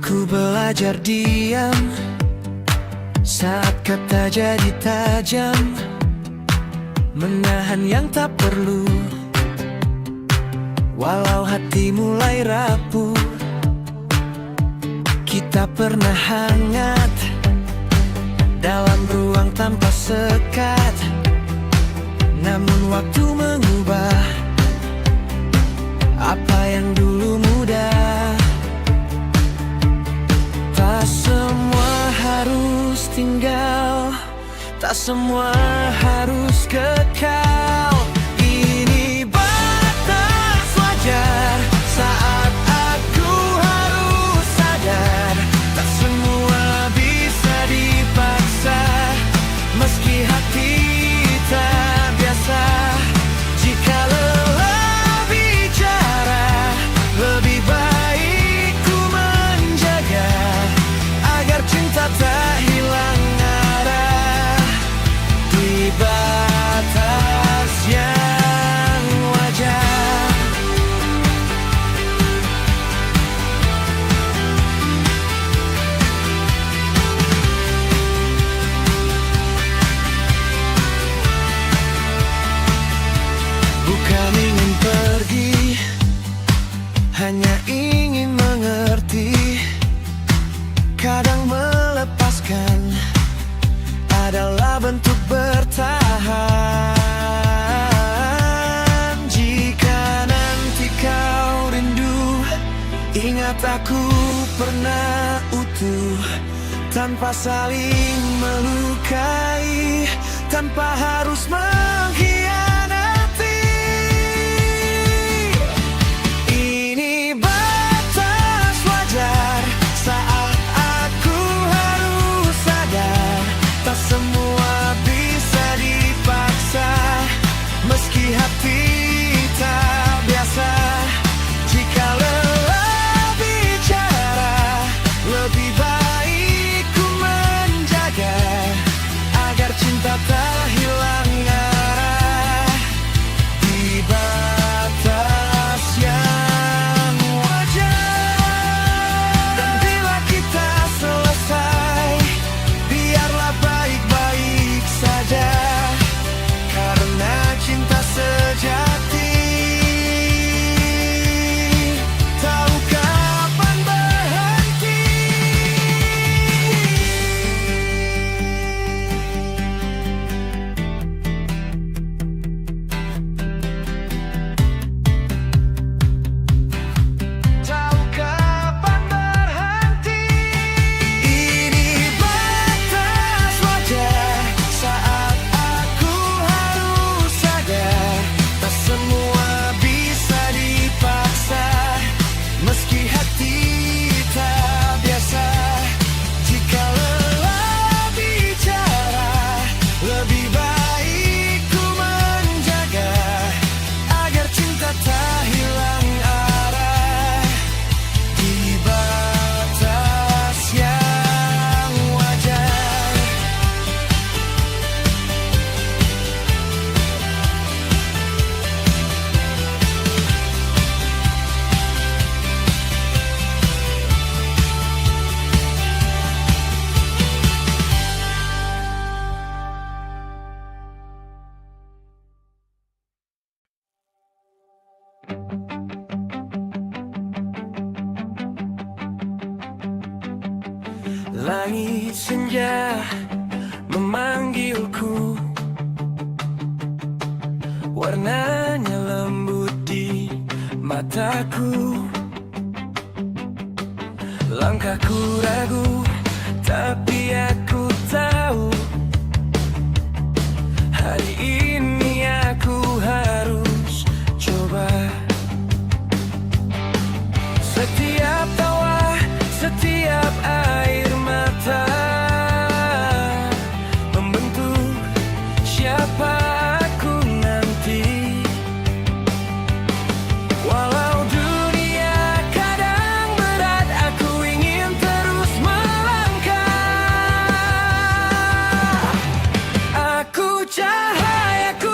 Ku belajar diam saat kata jadi tajam, menahan yang tak perlu, walau hati mulai rapuh. Kita pernah hangat dalam ruang tanpa sekat, namun waktu mengubah apa yang dulu mudah. Tak semua harus tinggal, tak semua harus kekal. Ini batas wajar saat aku harus sadar, tak semua bisa dipaksa, meski hati tak biasa. Jika lelah bicara, lebih baik ku menjaga, agar cinta tak hilang arah di batas yang wajar. Bukan ingin pergi, hanya ingin mengerti. Kadang melepaskan adalah bentuk bertahan. Jika nanti kau rindu, ingat aku pernah utuh, tanpa saling melukai, tanpa harus mengkhianati. Ini batas wajar saat aku harus sadar, tak semua bisa dipaksa, meski hati tak biasa. Jika lelah bicara, lebih baik ku menjaga, agar cinta tak hilang arah di batas yang wajar. Dan bila kita selesai, biarlah baik-baik saja, karena cinta sejati tahu kapan berhenti. Tahu kapan berhenti. Ini batas wajar saat aku harus sadar, tak semua bisa dipaksa, meski hati tak biasa. Jika lelah bicara, lebih baik ku menjaga, agar cinta tak hilang arah di batas yang wajar. Langit senja memanggilku, warnanya lembut di mataku. Langkahku ragu, tapi aku tahu hari ini aku harus coba. Setiap tawa, setiap air mata membentuk siapa aku nanti. Walau dunia kadang berat, aku ingin terus melangkah. Aku cahaya, ku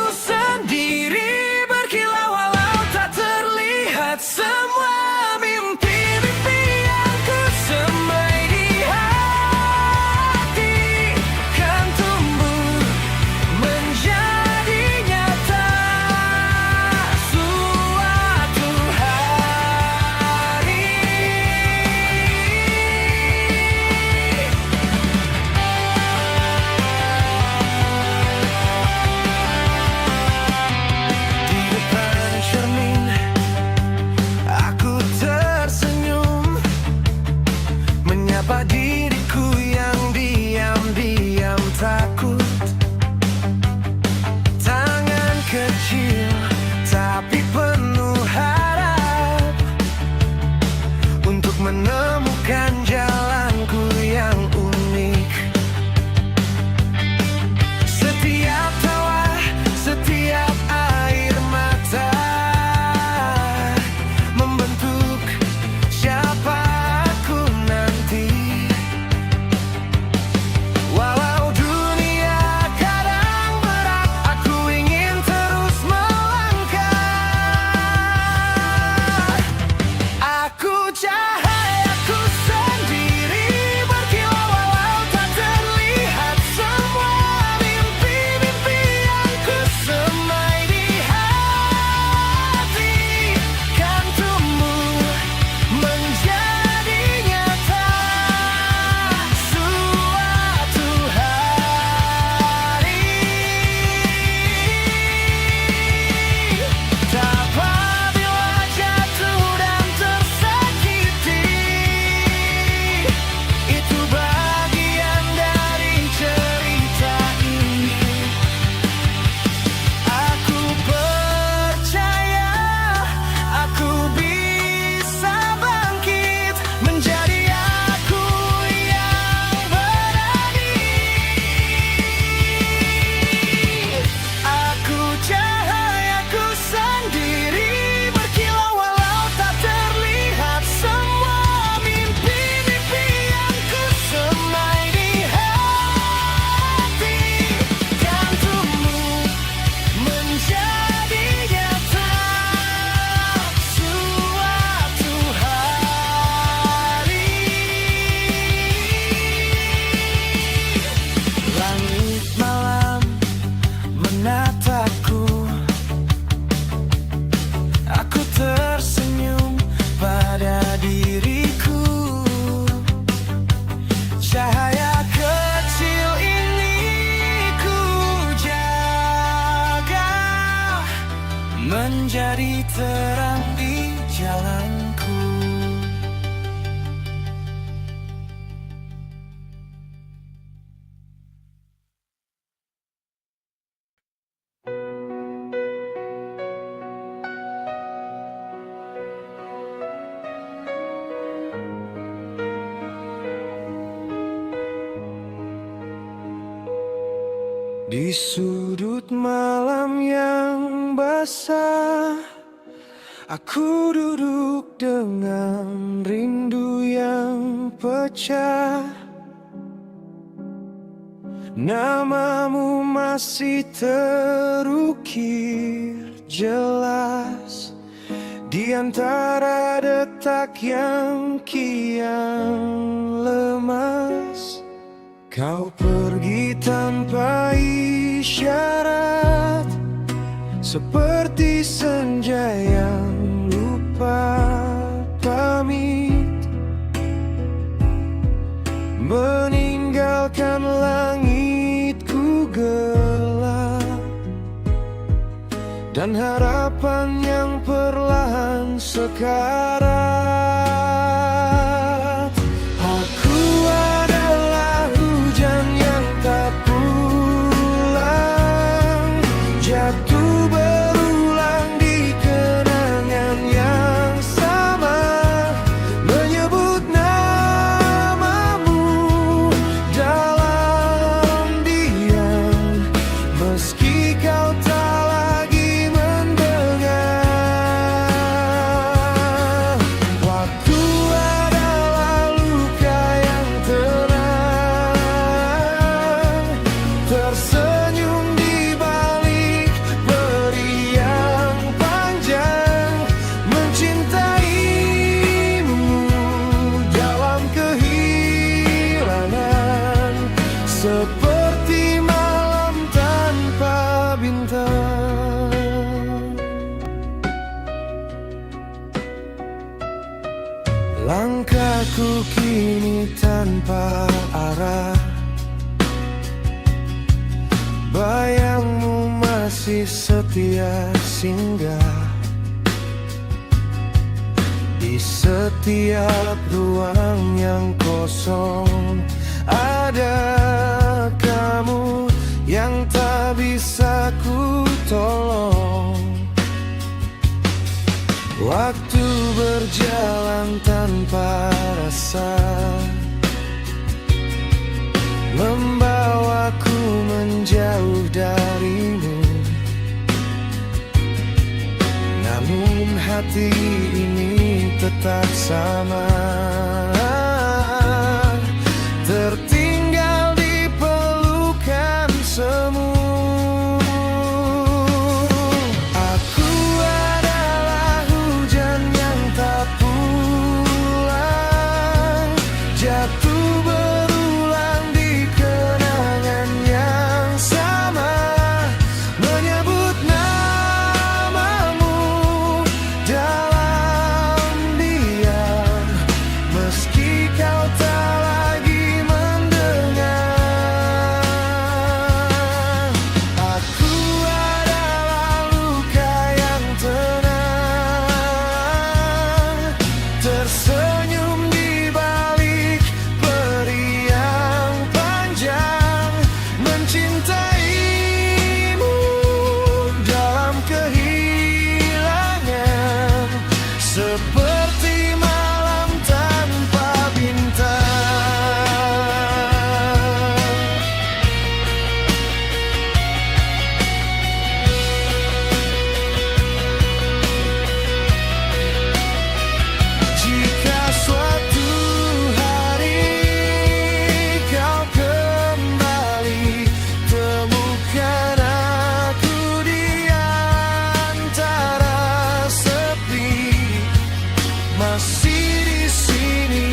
jadi terang di jalanku. Di sudut malam yang basah, aku duduk dengan rindu yang pecah. Namamu masih terukir jelas di antara detak yang kian lemas. Kau pergi tanpa isyarat, seperti senja yang lupa pamit, meninggalkan langitku gelap dan harapan yang perlahan sekarat. Aku adalah hujan yang tak pulang, jatuh berulang di kenangan yang sama, menyebut namamu dalam diam, meski kau tak lagi mendengar. Waktu adalah luka yang tenang, tersenyum di balik beri yang panjang, mencintaimu dalam kehilangan, seperti malam tanpa bintang. Langkahku kini tanpa arah, bayangmu masih setia singgah di setiap ruang yang kosong. Ada kamu yang tak bisa ku tolong. Waktu berjalan tanpa rasa, membawaku menjauh darimu. Namun hati ini tetap sama, tertinggal di pelukan semu. Aku adalah hujan yang tak pulang, jatuh berulang di kenangan yang sama, menyebut namamu dalam diam, meski kau tak lagi mendengar. Aku adalah luka yang tenang, tersenyum di balik peri yang panjang, mencintaimu dalam kehilangan, seperti malam tanpa bintang. Jika suatu hari kau kembali, temukan aku di antara sepi, masih di sini,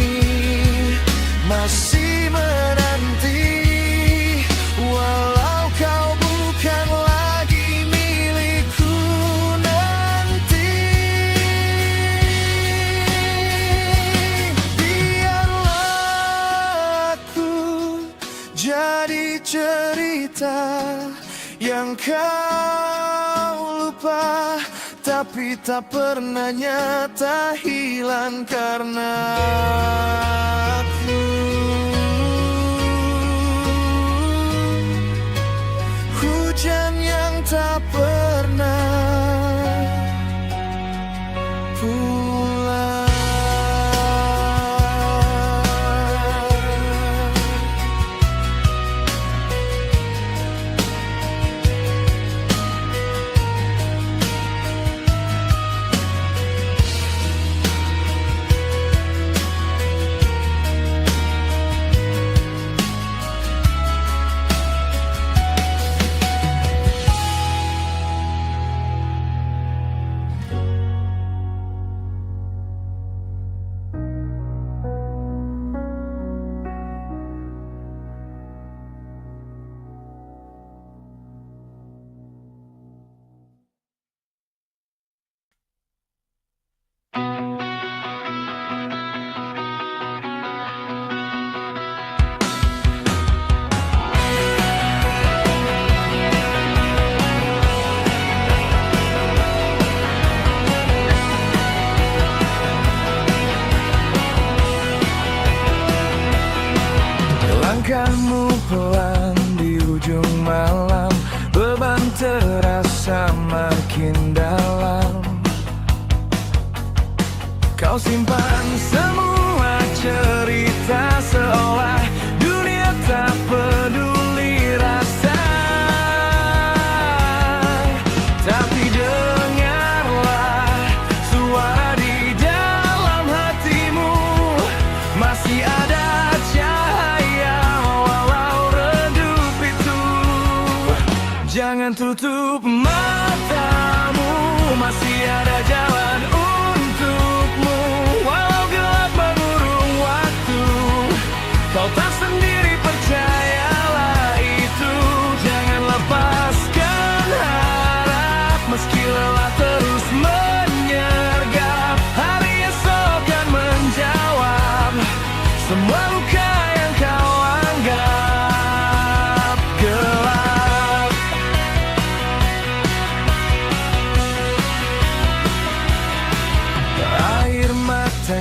masih menanti, walau kau bukan lagi milikku nanti. Biarlah aku jadi cerita yang kau lupa, tak tapi tak pernah nyata, hilang karena aku. Hujan yang tak pernah pulang. Langkahmu pelan di ujung malam, beban terasa makin dalam. Kau simpan semua cerita seolah dunia tak peduli rasa. Tapi dengarlah suara di dalam hatimu, masih ada jangan tutup matamu, masih ada jalan untukmu. Walau gelap mengurung waktu, kau tak sendiri, percayalah itu. Jangan lepaskan harap, meski lelah terus menyergap. Hari esok akan menjawab semua luka yang kau anggap gelap.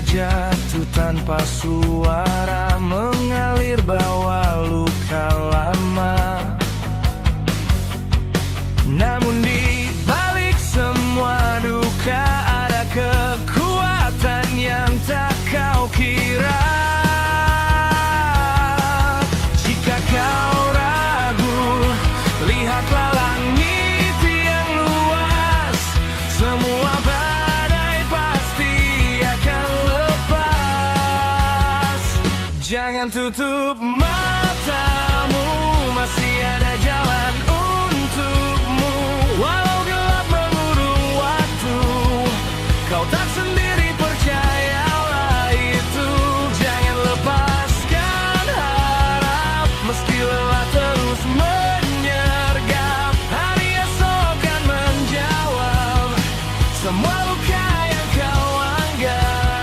Jatuh tanpa suara, mengalir bawa luka lama. Namun di balik semua duka ada kekuatan yang tak kau kira. Jika kau ragu, lihatlah langit yang luas. Semua jangan tutup matamu, masih ada jalan untukmu. Walau gelap mengurung waktu, kau tak sendiri, percayalah itu. Jangan lepaskan harap, meski lelah terus menyergap. Hari esok akan menjawab semua luka yang kau anggap.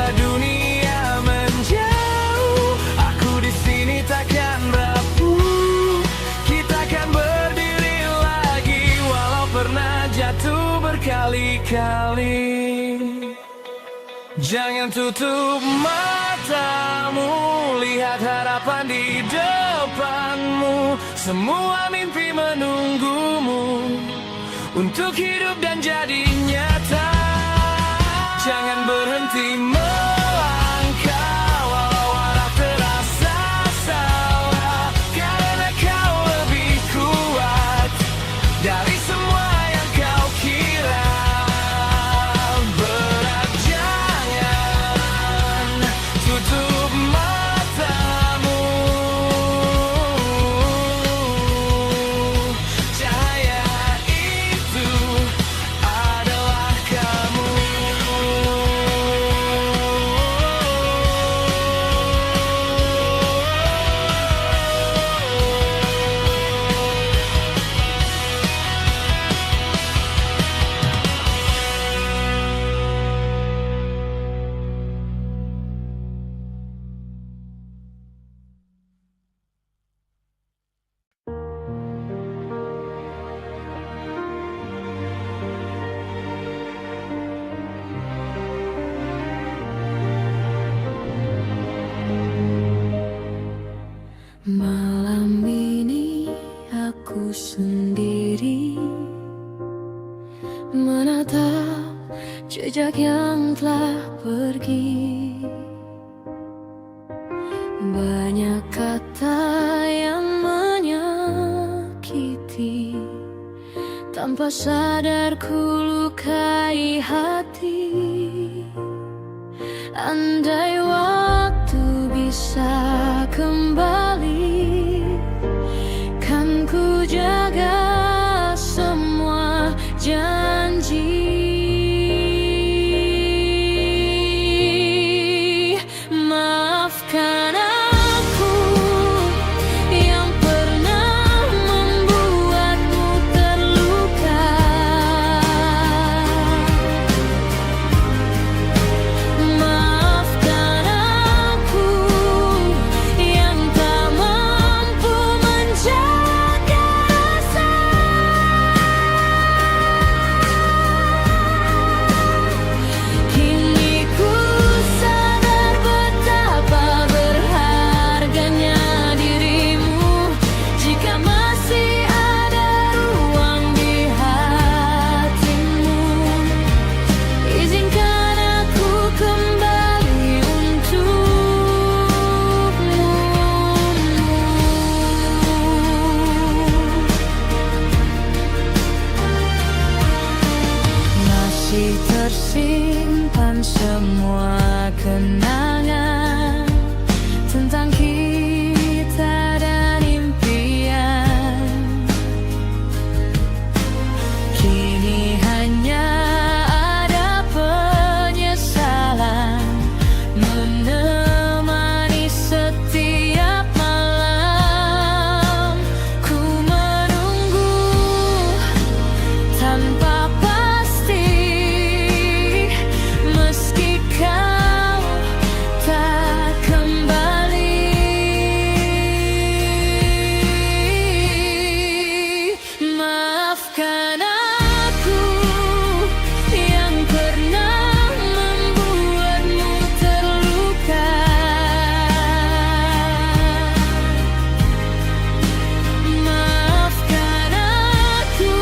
Dunia menjauh, aku di sini takkan rapuh. Kita akan berdiri lagi, walau pernah jatuh berkali-kali. Jangan tutup matamu, lihat harapan di depanmu. Semua mimpi menunggumu untuk hidup dan jadi nyata. Jangan berhenti melangkah, walau arah terasa salah, karena kau lebih kuat dari semua yang kau kira. Berat, jangan tutup matamu. Cahaya itu adalah kamu. Tanpa sadar ku lukai hati. Andai waktu bisa kembali, kan ku jaga semua janji. Maafkan aku yang pernah membuatmu terluka. Maafkan aku yang tak mampu menjaga rasa. Kini ku sadar betapa berharganya dirimu. Jika masih ada ruang di hatimu, izinkan aku kembali untukmu. Masih tersimpan semua kenangan tentang kita dan impian. Kini hanya ada penyesalan menemani setiap malam. Ku menunggu tanpa pasti, meski kau tak kembali. Maafkan aku yang pernah membuatmu terluka. Maafkan aku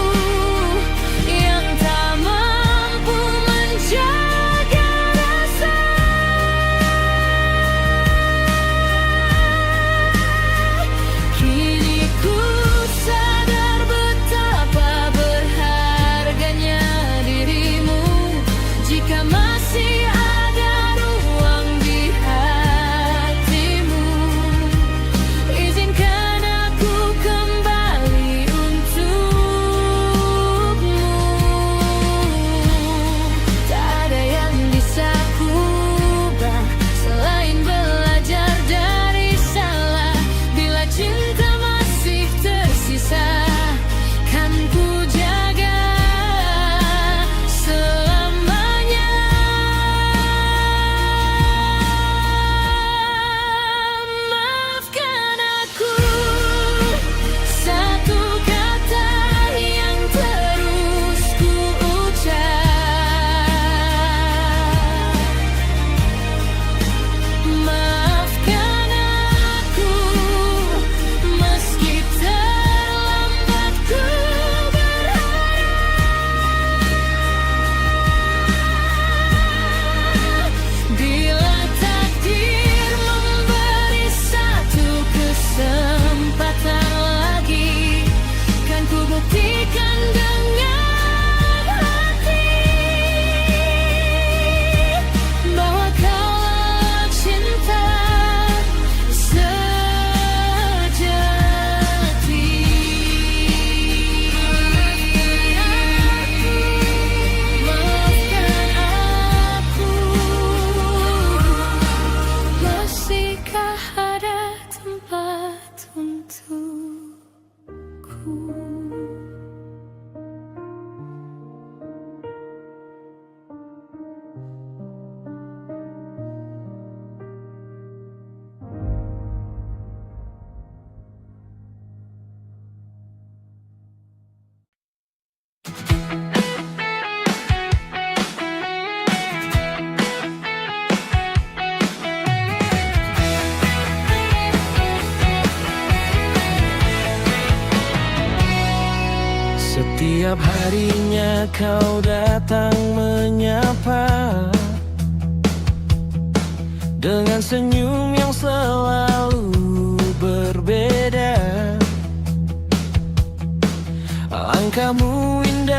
yang tak mampu menjaga rasa. Kini ku sadar betapa berharganya dirimu. Jika masih ada ruang di hatimu, izinkan aku kembali untukmu. Tak ada yang bisa ku ubah selain belajar dari salah. Bila cinta masih tersisa, kan ku jaga selamanya. Maafkan aku, satu kata yang terus ku ucap. Maafkan aku, meski terlambat ku berharap. Bila takdir memberi satu kesempatan lagi, kan ku buktikan dengan hati bahwa kaulah cinta sejati. Maafkan aku, masihkah ada tempat untukku? Setiap harinya kau datang menyapa, dengan senyum yang selalu berbeda. Langkahmu indah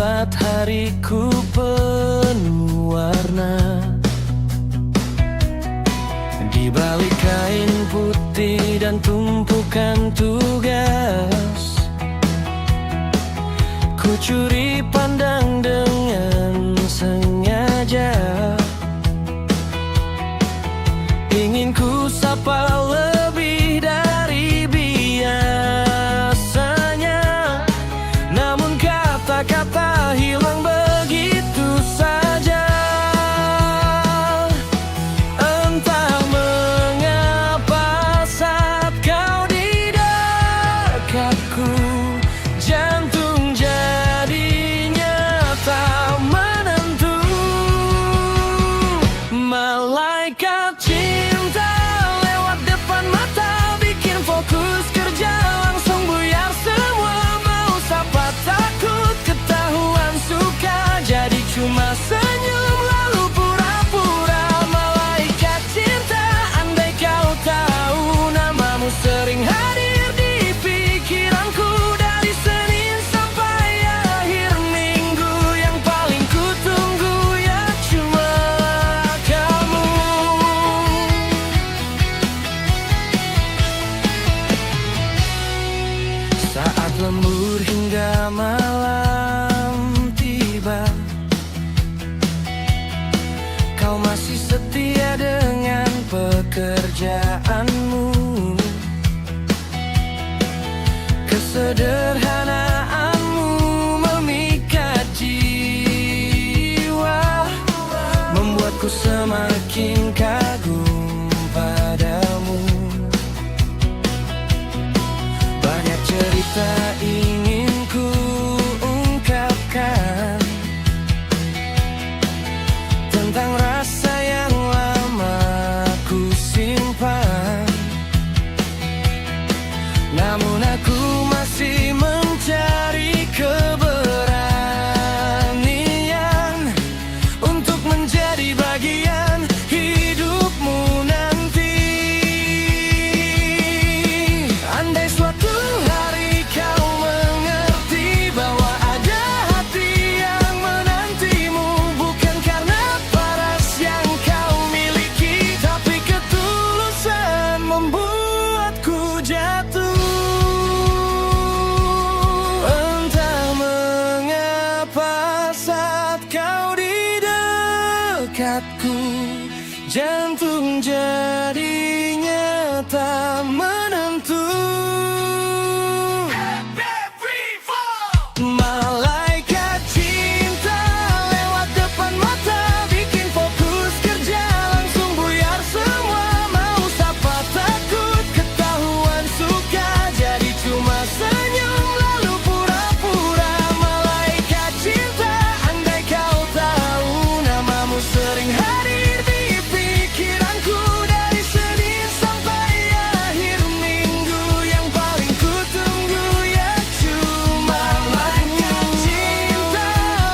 membuat hariku penuh warna. Di balik kain putih dan tumpukan tugas, ku curi pandang dengan sengaja. Ingin ku sapa lebih dari biasanya, namun kata-kata hilang begitu saja. Entah mengapa saat kau di dekatku, jantung jadinya tak menentu. Malaikat cinta lewat depan mata, bikin fokus kerja langsung buyar semua. Mau sapa takut ketahuan suka, jadi cuma senyum lalu pura-pura. Malaikat cinta, andai kau tahu namamu sering hadir di pikiranku. Dari Senin sampai akhir minggu, yang paling ku tunggu ya cuma kamu. Saat lembur hingga malam tiba, kau masih setia dengan pekerjaanmu. Kesederhanaanmu memikat jiwa, membuatku semakin kagum padamu. Banyak cerita ingin ku ungkapkan tentang rasa yang lama ku simpan, namun aku masih mencari keberanian untuk menjadi bagian hidupmu nanti. Andai suatu hari kau mengerti bahwa ada hati yang menantimu, bukan karena paras yang kau miliki, tapi ketulusan membuatku jatuh. Entah mengapa saat kau di dekatku, jantung jadinya tak menentu. Malaikat cinta lewat depan mata, bikin fokus kerja langsung buyar semua. Mau sapa takut ketahuan suka, jadi cuma senyum lalu pura-pura. Malaikat cinta, andai kau tahu namamu sering hadir di pikiranku. Dari Senin sampai akhir minggu, yang paling ku tunggu ya cuma malaikat cinta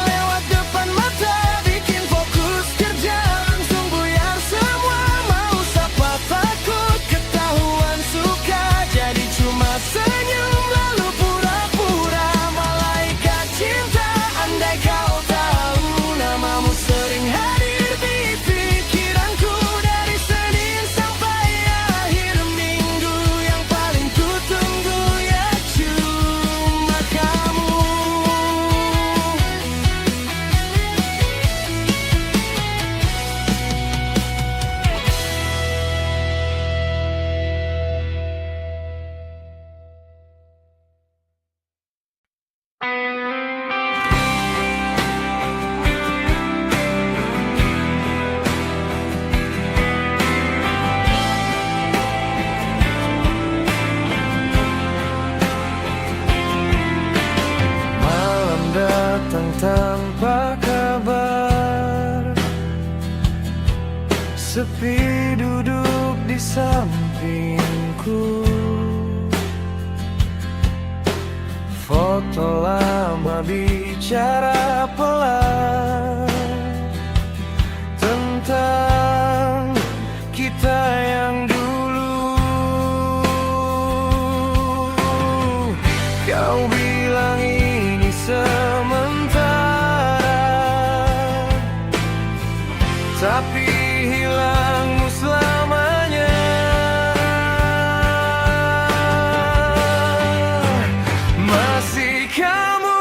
lewat depan mata, bikin fokus kerja langsung buyar semua. Mau sapa takut ketahuan suka, jadi cuma senyum lalu pura-pura. Malaikat cinta, andai kau tahu namamu sering hadir di pikiranku. Dari Senin sampai akhir minggu, yang paling ku tunggu ya cuma kamu. Malam datang tanpa kabar, sepi duduk di sampingku. Foto lama bicara pelan tentang kita yang dulu. Kau bilang ini sementara, tapi hilangmu selamanya. Masih kamu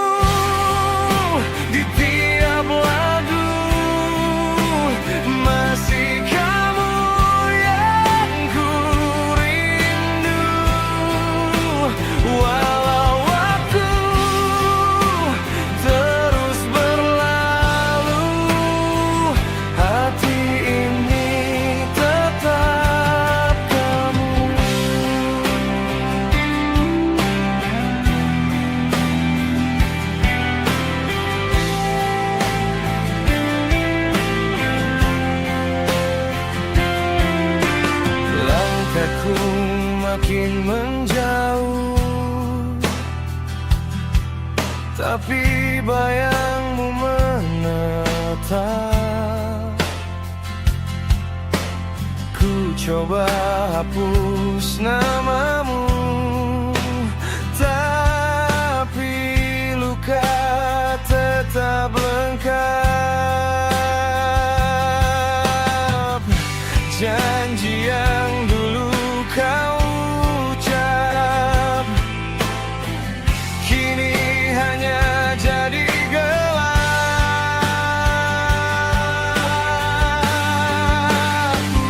di tiap lagu, masih kamu yang ku rindu. Walau waktu terus berlalu, hati ini tetap kamu. Langkahku makin menjauh, tapi bayangmu menetap. Ku coba hapus namamu, tapi luka tetap lengkap. Janji yang dulu kau ucap kini hanya jadi gelap.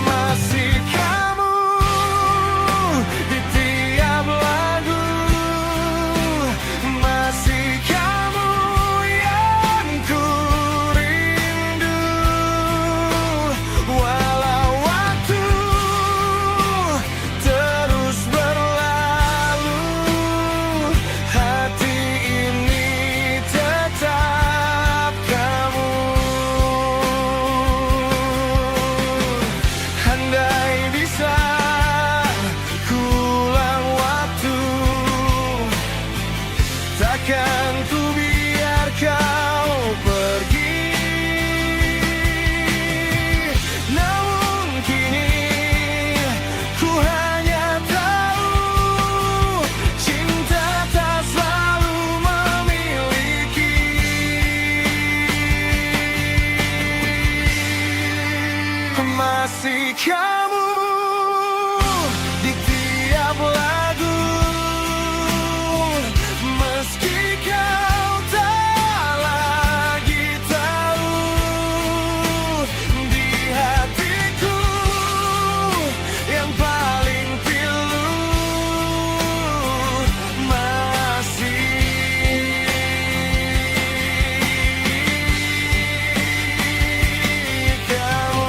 Masih kamu di tiap lagu, masih kamu yang ku rindu. Walau waktu terus berlalu, hati ini tetap kamu. Andai bisa ku ulang waktu, takkan ku biar kau pergi. Namun kini ku hanya tahu cinta tak selalu memiliki. Masih kamu di tiap lagu, meski kau tak lagi tahu. Di hatiku yang paling pilu masih kamu.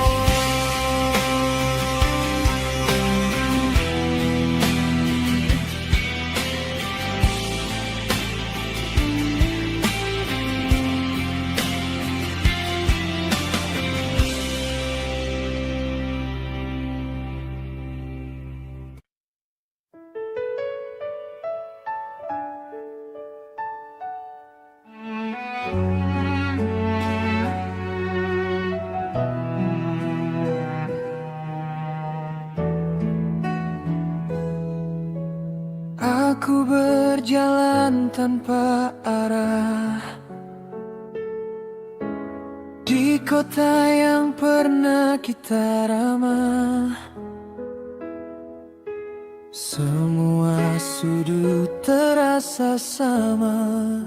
Aku berjalan tanpa arah di kota yang pernah kita ramah. Semua sudut terasa sama,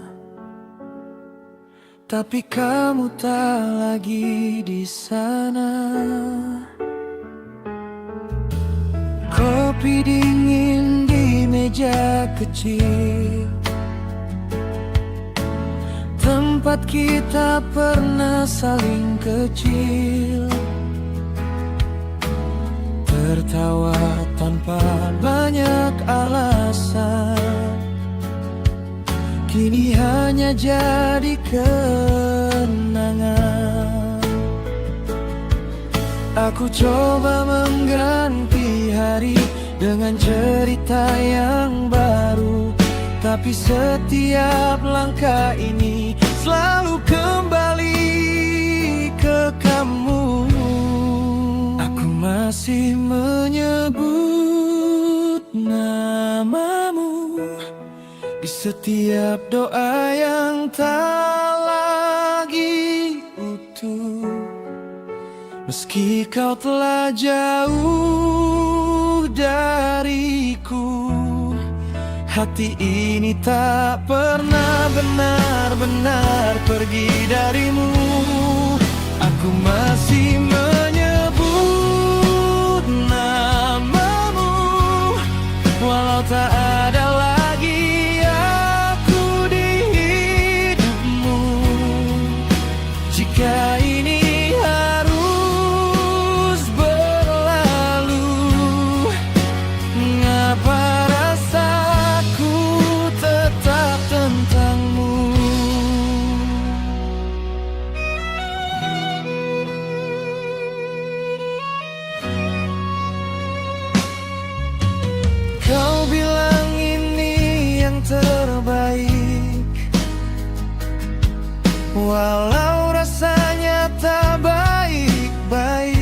tapi kamu tak lagi di sana. Kopi dingin di meja kecil, tempat kita pernah saling kecil, tertawa tanpa banyak alasan. Kini hanya jadi kenangan. Aku coba mengganti hari dengan cerita yang baru, tapi setiap langkah ini selalu kembali ke kamu. Aku masih menyebut namamu di setiap doa yang tak lagi utuh. Meski kau telah jauh dariku, hati ini tak pernah benar-benar pergi darimu. Aku masih menyebut namamu, walau tak ada lagi aku di hidupmu. Jika ini harus berlalu, mengapa rasaku tetap tentangmu? Kau bilang ini yang terbaik, walau rasanya tak baik-baik.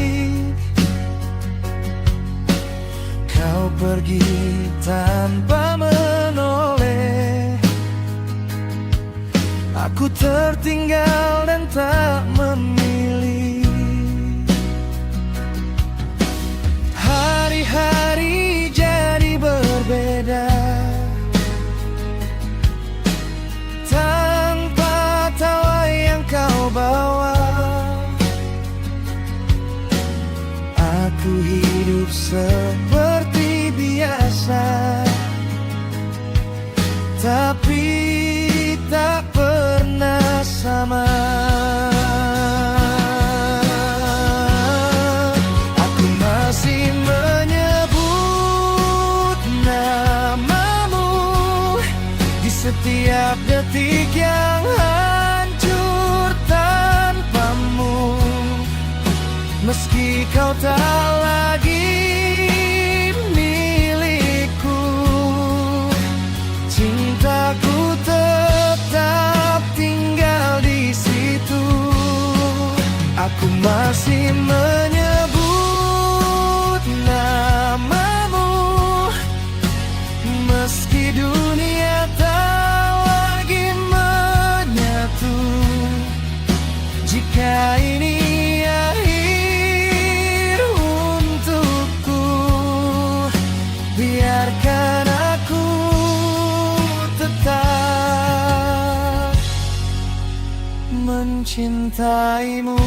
Kau pergi tanpa menoleh, aku tertinggal dan tak memilih. Hari-hari jadi berbeda, tanpa tawa yang kau bawa. Aku hidup seperti biasa, tapi tak pernah sama. Aku masih menyebut namamu di setiap detik yang hancur tanpamu. Meski kau tak lagi milikku, cintaku tetap tinggal di situ. Aku masih menyebut namamu, meski dunia tak lagi menyatu. Jika ini akhir untukku, biarkan aku tetap mencintaimu.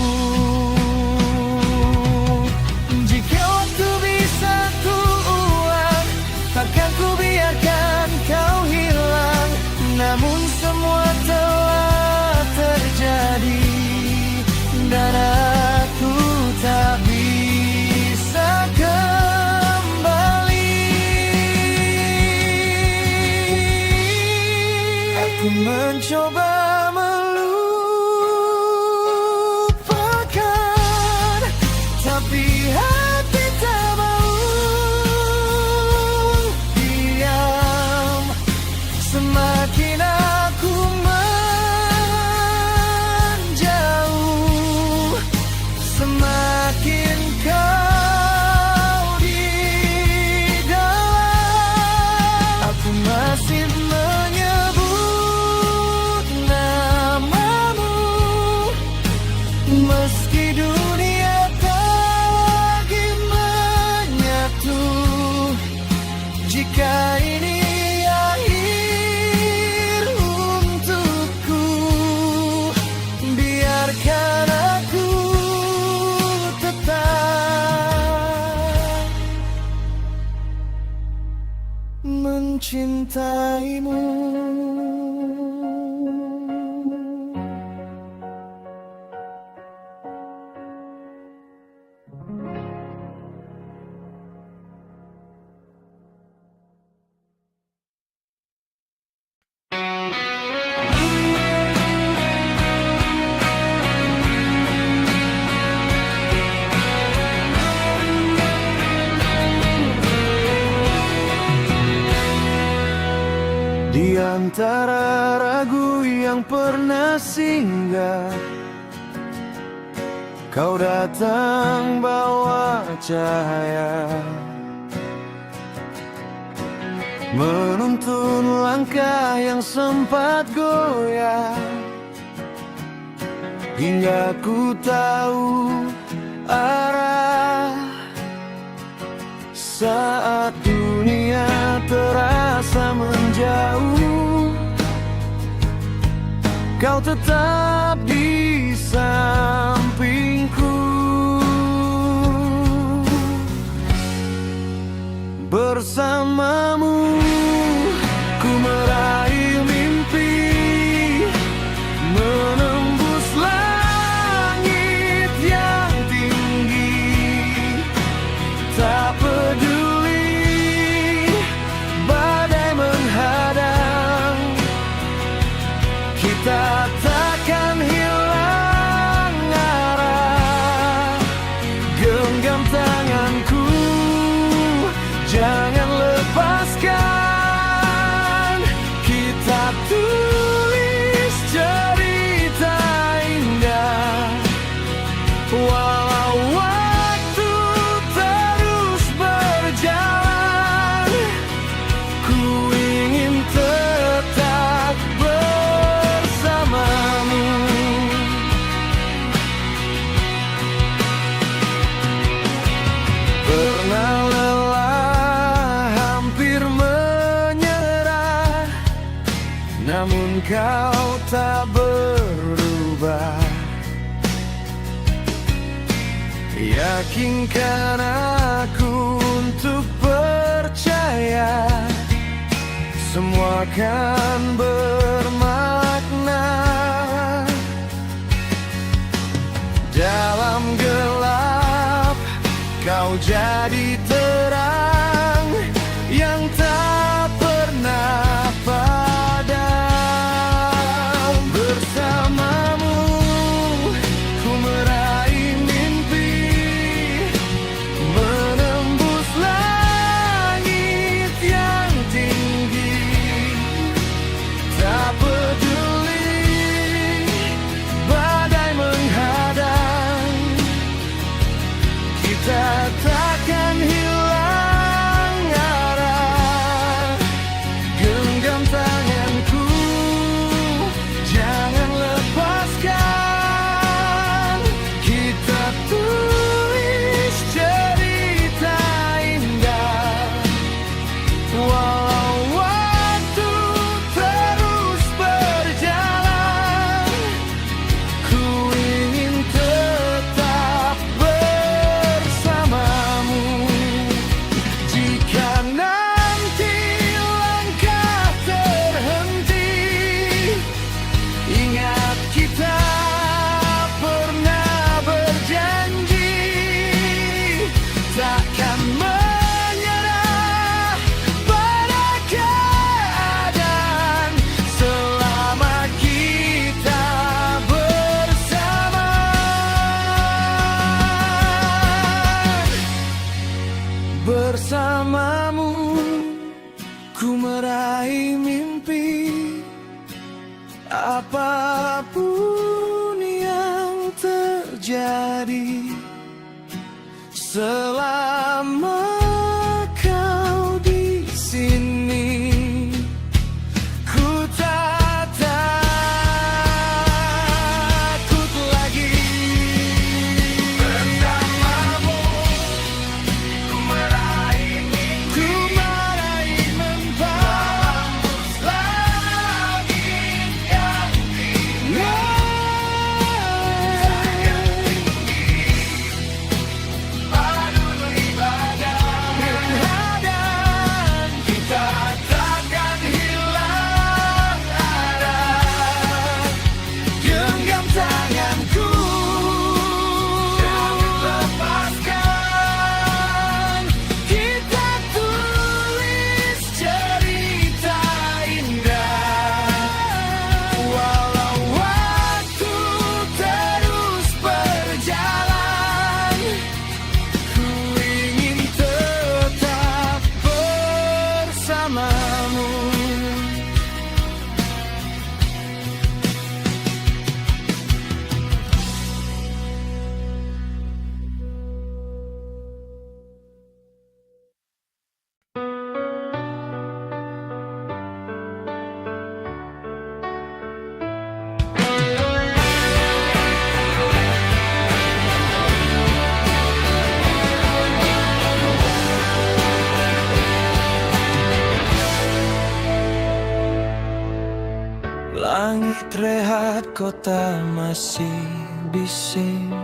Jika waktu bisa ku ulang, takkan ku biarkan kau hilang. Namun semua telah terjadi, dan aku tak bisa kembali. Aku mencoba melupakan, tapi hati tak mau diam. Semakin aku menjauh, semakin kau di dalam. Aku masih menyebut namamu, meski dunia tak lagi menyatu. Jika ini akhir untukku, biarkan aku tetap mencintaimu. Di antara ragu yang pernah singgah, kau datang bawa cahaya, menuntun langkah yang sempat goyah. Hingga ku tahu arah. Saat dunia terasa menjauh, kau tetap di sampingku. Bersamamu ku meraih mimpi, menembus langit yang tinggi. Tak peduli badai menghadang, kita takkan hilang arah. Genggam tanganku, jangan lepaskan. Kita tulis cerita indah, walau waktu terus berjalan. Ku ingin tetap bersamamu. Pernah lelah, hampir menyerah, namun kau tak berubah. Yakinkan aku untuk percaya, semua akan bermakna. Dalam gelap kau jadi terang yang tak pernah padam. Bersamamu ku meraih mimpi, menembus langit yang tinggi. Tak peduli badai menghadang, kita takkan hilang arah. Genggam tanganku, jangan lepaskan. Kita tulis cerita indah, walau waktu terus berjalan. Ku ingin tetap bersamamu. Jika nanti langkah terhenti, ingat kita pernah berjanji takkan menyerah pada keadaan selama kita bersama. Bersamamu ku meraih mimpi, apapun yang terjadi. Selama kau di sini, ku tak takut lagi. Bersamamu ku meraih mimpi, menembus langit yang tinggi. Paduli badai. kota masih bising.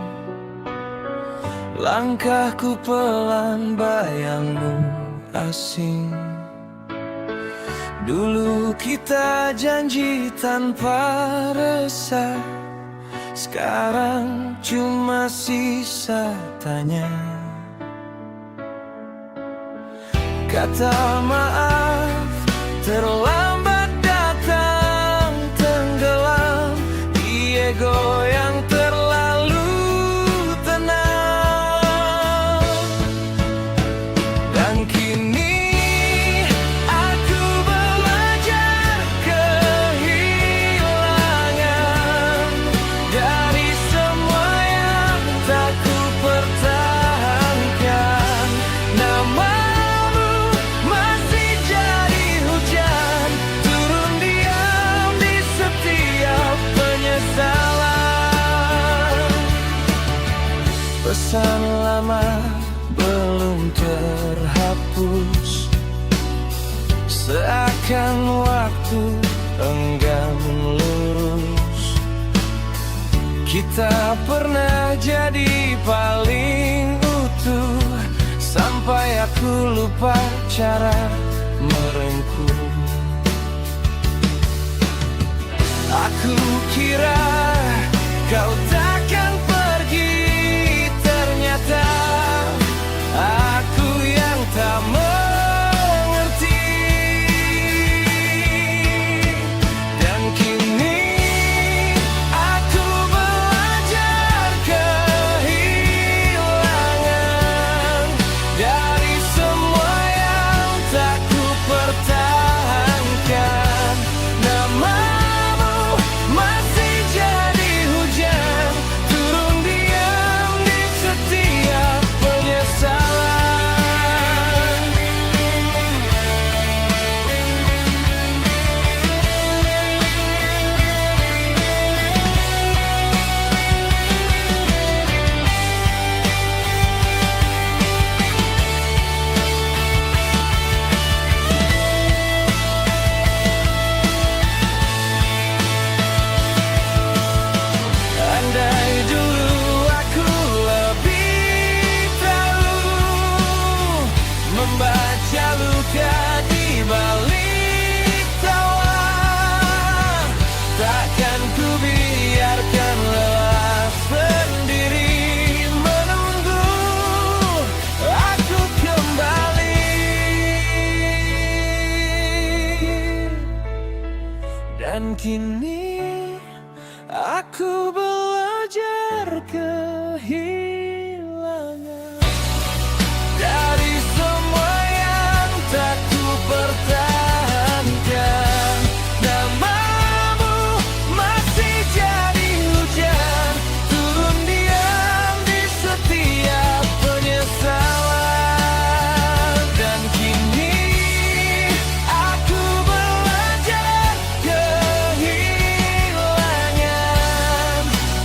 Langkahku pelan, bayangmu asing. Dulu kita janji tanpa resah, sekarang cuma sisa tanya. Kata maaf terlambat datang, tenggelam di ego yang terlalu tenang. Dan kini aku belajar kehilangan dari semua yang tak ku pertahankan. Namamu masih jadi hujan, turun diam di setiap penyesalan. Pesan lama belum terhapus, seakan waktu enggan lurus. Kita pernah jadi paling utuh, sampai aku lupa cara merengkuh. Aku kira kau takkan pergi, ternyata aku yang tak mengerti. Dan kini aku belajar kehilangan dari semua yang tak ku pertahankan. Namamu masih jadi hujan, turun diam di setiap penyesalan. Andai dulu aku lebih tahu membaca luka di balik tawa, takkan ku biarkan lelah sendiri menunggu aku kembali. Dan kini aku belajar kehilangan dari semua yang tak ku pertahankan. Namamu masih jadi hujan, turun diam di setiap penyesalan. Dan kini aku belajar kehilangan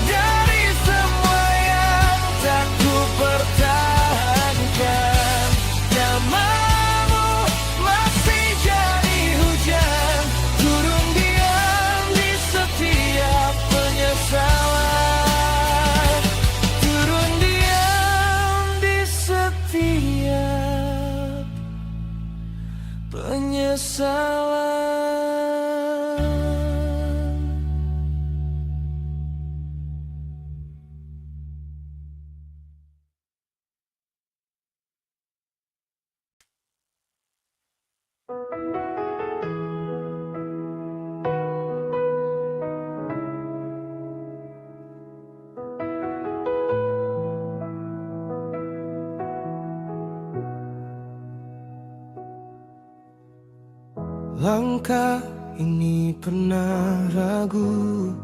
dari semua yang tak ku pertahankan. Namamu masih jadi hujan, turun diam di setiap penyesalan. Turun diam di setiap penyesalan. Langkah ini pernah ragu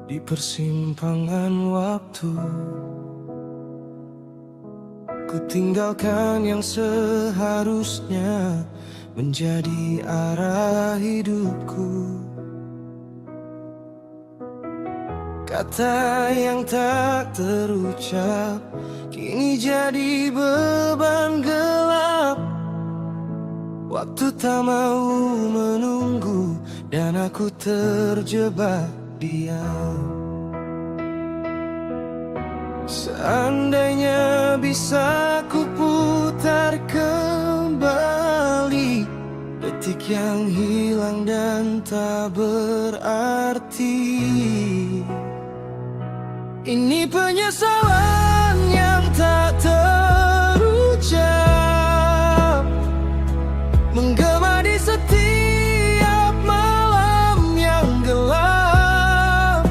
di persimpangan waktu. Ku tinggalkan yang seharusnya menjadi arah hidupku. Kata yang tak terucap kini jadi beban gelap. Waktu tak mau menunggu dan aku terjebak diam. Seandainya bisa ku putar kembali detik yang hilang dan tak berarti. Ini penyesalan yang tak terucap, menggema di setiap malam yang gelap.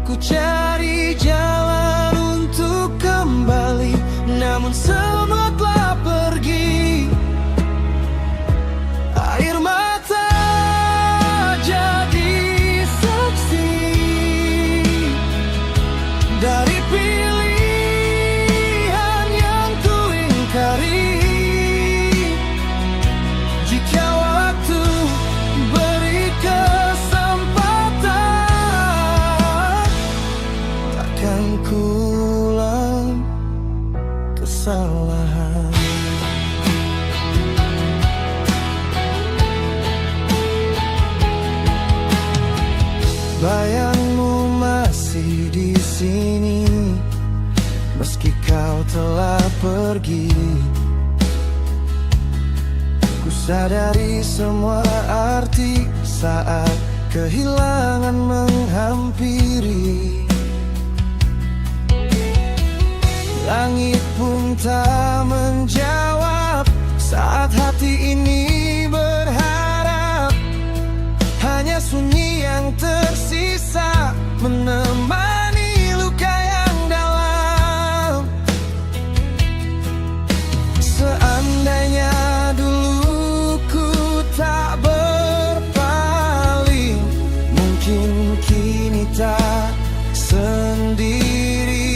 Ku cari jalan untuk kembali, namun semua telah pergi. Air mata jadi saksi dari pilihan yang ku ingkari. Jika waktu beri kesempatan, takkan ku ulang kesalahan. Bayangmu masih di sini, meski kau telah pergi. Ku sadari semua arti saat kehilangan menghampiri. Langit pun tak menjawab saat hati ini berharap. Hanya sunyi yang tersisa menemani luka yang dalam. Seandainya dulu ku tak berpaling, mungkin kini tak sendiri.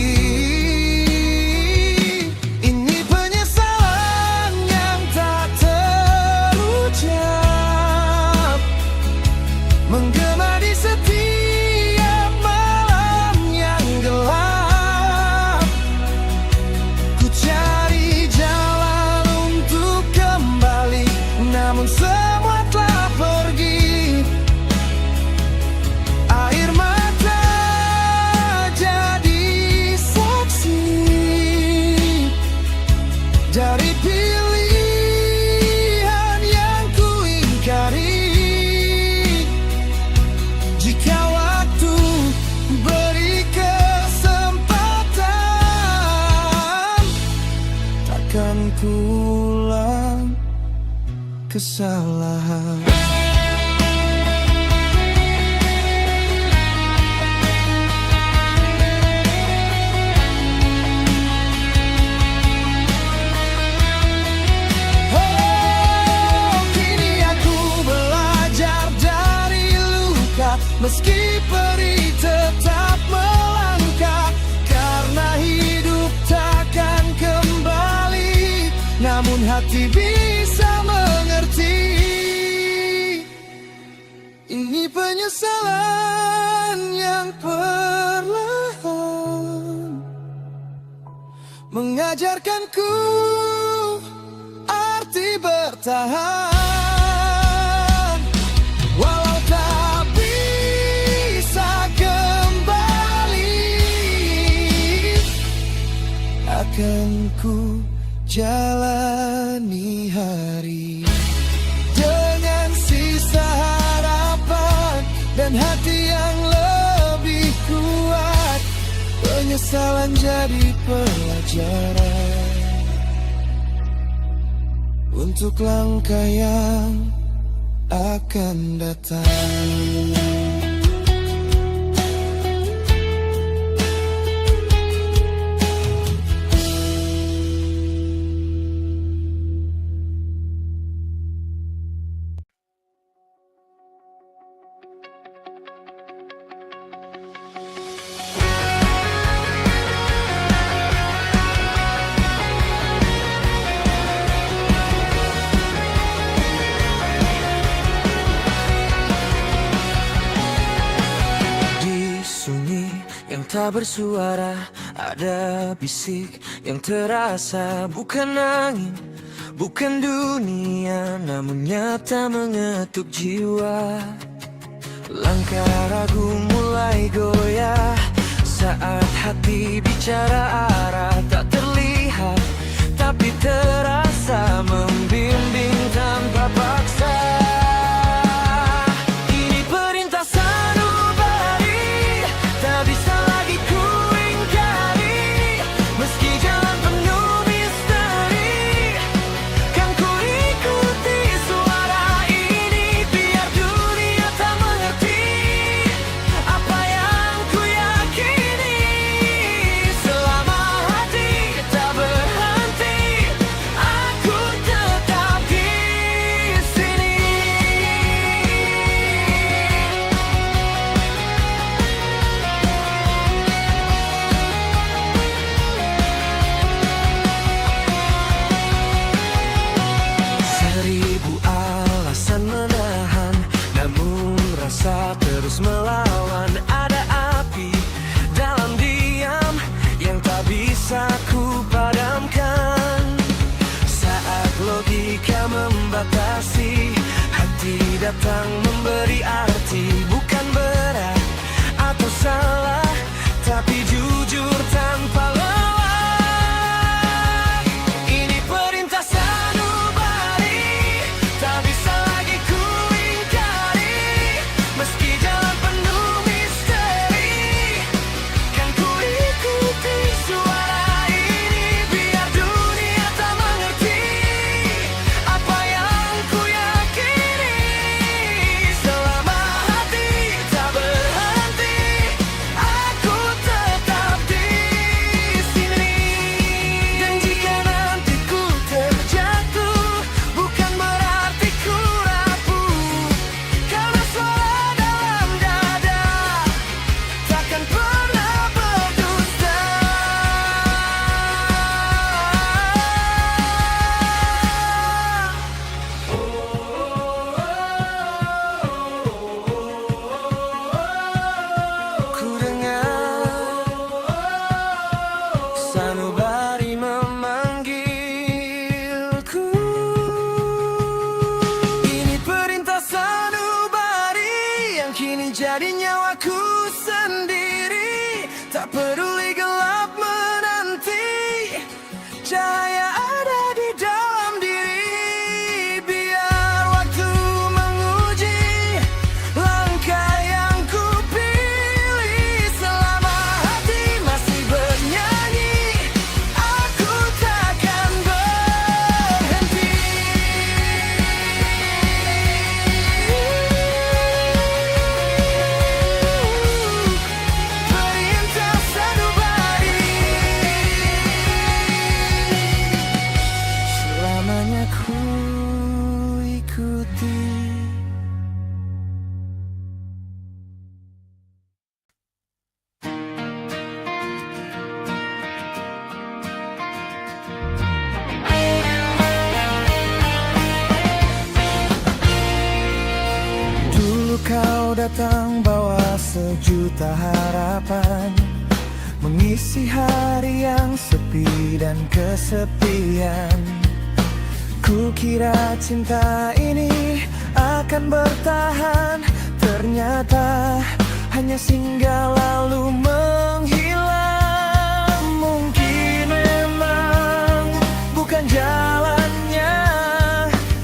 Ini penyesalan yang tak terucap, menggema di setiap malam yang gelap. Ku cari jalan untuk kembali, namun semua telah pergi. Air mata jadi saksi dari pilihan yang ku ingkari. Jika waktu beri kesempatan, takkan ku ulang kesalahan. Oh, kini aku belajar dari luka, meski perih tetap melangkah. Karena hidup takkan kembali, namun hati bisa mengerti. Ini penyesalan yang perlahan mengajarkanku arti bertahan. Walau tak bisa kembali, akan ku jalani hari dengan sisa harapan dan hati yang lebih kuat. Penyesalan jadi pelajaran untuk langkah yang akan datang. Tak bersuara, ada bisik yang terasa. Bukan angin, bukan dunia, namun nyata mengetuk jiwa. Langkah ragu mulai goyah saat hati bicara arah tak terlihat, tapi terasa membimbing tanpa paksa. Ini perintah sanubari, tak bisa lagi ku ingkari. Meski jalan penuh misteri, kan ku ikuti suara ini. Biar dunia tak mengerti apa yang ku yakini. Selama hati tak berhenti, aku tetap di sini. Seribu alasan menahan, namun rasa terus melawan. Ada api dalam diam yang tak bisa ku padamkan. Saat logika membatasi, hati datang memberi arti. Bukan berat atau salah, tapi jujur tanpa lelah. Ini perintah sanubari, tak bisa lagi ku ingkari. Meski jalan penuh misteri, kan ku ikuti suara ini. Biar dunia tak mengerti apa yang ku yakini. Selama hati tak berhenti, aku tetap di sini. Dan jika nanti ku terjatuh, bukan berarti ku rapuh. Karena suara dalam dada takkan pernah berdusta. Ku dengar sanubari memanggilku. Ini perintah sanubari yang kini jadi nyawaku sendiri. Tak peduli gelap menanti, cahaya ada di dalam diri. Biar waktu menguji langkah yang ku pilih. Selama hati masih bernyanyi, aku takkan berhenti. Perintah sanubari, selamanya ku ikuti. Dulu kau datang bawa sejuta harapan, mengisi hari yang sepi dan kesepian. Ku kira cinta ini akan bertahan, ternyata hanya singgah lalu menghilang. Mungkin memang bukan jalannya,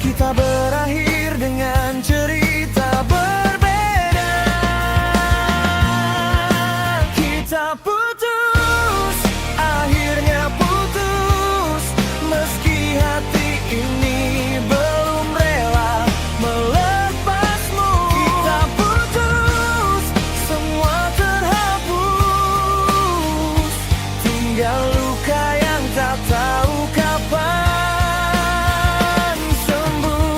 kita berakhir dengan cerita berbeda. Kita putus, akhirnya putus. Meski hati ini belum rela melepasmu. Kita putus, semua terhapus. Tinggal luka yang tak tahu kapan sembuh.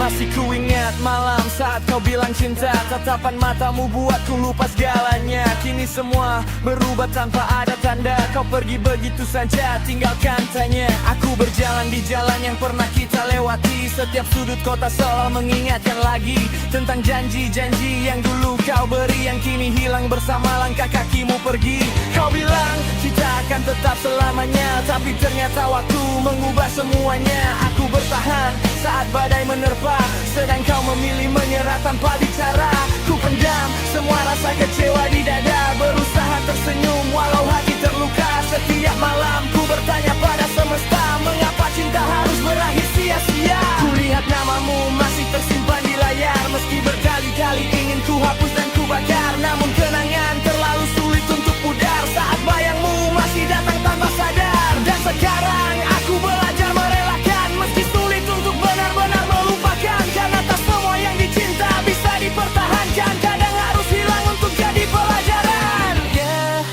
Masih ku ingat malam saat kau bilang cinta. Tatapan matamu buatku lupa segalanya. Kini semua berubah tanpa ada tanda. Kau pergi begitu saja, tinggalkan tanya. Aku berjalan berjalan di jalan yang pernah kita lewati. Setiap sudut kota selalu mengingatkan lagi tentang janji-janji yang dulu kau beri, yang kini hilang bersama langkah kakimu pergi. Kau bilang kita akan tetap selamanya, tapi ternyata waktu mengubah semuanya. Aku bertahan saat badai menerpa, sedang kau memilih menyerah tanpa bicara. Ku pendam semua rasa kecewa di dada, berusaha tersenyum walau hati terluka. Setiap malam ku bertanya pada semesta, mengapa cinta harus berakhir sia-sia. Kulihat namamu masih tersimpan di layar, meski berkali-kali ingin ku hapus dan ku bakar. Namun kenangan terlalu sulit untuk pudar saat bayangmu masih datang tanpa sadar. Dan sekarang aku belajar merelakan, meski sulit untuk benar-benar melupakan. Karena tak semua yang dicinta bisa dipertahankan, kadang harus hilang untuk jadi pelajaran. Yeah,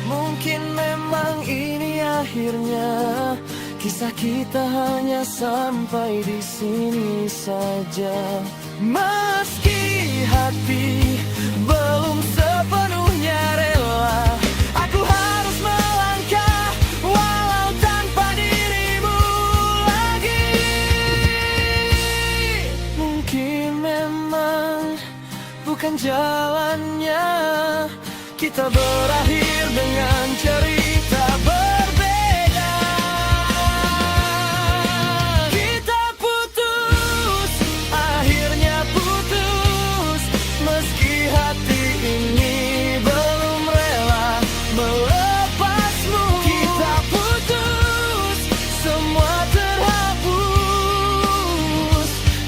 mungkin memang ini akhirnya, kisah kita hanya sampai di sini saja. Meski hati belum sepenuhnya rela, aku harus melangkah walau tanpa dirimu lagi. Mungkin memang bukan jalannya, kita berakhir dengan cerita berbeda. Kita putus, akhirnya putus, meski hati ini belum rela melepasmu. Kita putus, semua terhapus,